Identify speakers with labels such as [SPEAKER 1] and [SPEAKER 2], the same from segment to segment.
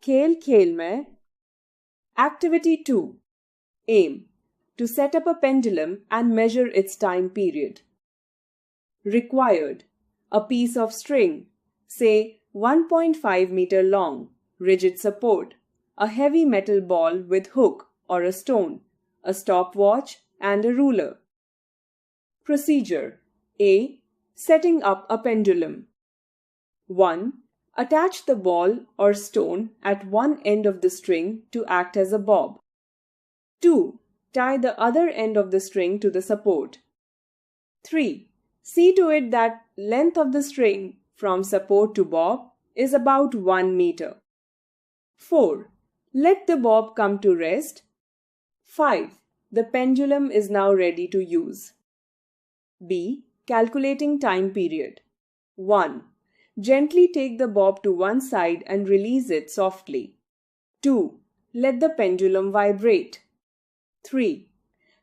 [SPEAKER 1] खेल खेल में. Activity 2. Aim. To set up a pendulum and measure its time period. Required. A piece of string, say 1.5 meter long, rigid support, a heavy metal ball with hook or a stone, a stopwatch and a ruler. Procedure. A. Setting up a pendulum. 1. Attach the ball or stone at one end of the string to act as a bob. 2. Tie the other end of the string to the support. 3. See to it that length of the string from support to bob is about 1 meter. 4. Let the bob come to rest. 5. The pendulum is now ready to use. B. Calculating time period. 1. Gently take the bob to one side and release it softly. 2. Let the pendulum vibrate. 3.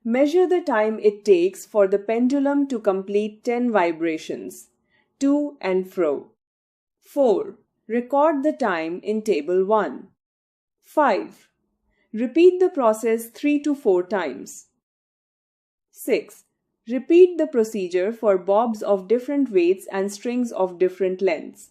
[SPEAKER 1] Measure the time it takes for the pendulum to complete 10 vibrations, to and fro. 4. Record the time in Table 1. 5. Repeat the process 3 to 4 times. 6. Repeat the procedure for bobs of different weights and strings of different lengths.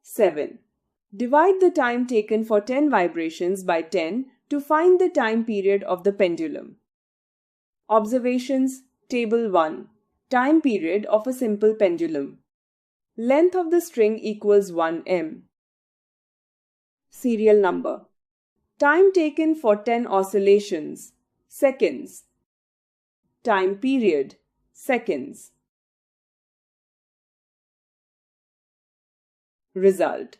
[SPEAKER 1] Seven. Divide the time taken for 10 vibrations by 10 to find the time period of the pendulum. Observations. Table 1. Time period of a simple pendulum. Length of the string equals 1 m. Serial number. Time taken for 10 oscillations. Seconds. Time period. Seconds. Result.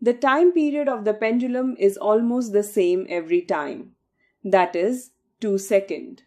[SPEAKER 1] The time period of the pendulum is almost the same every time. That is, 2 seconds.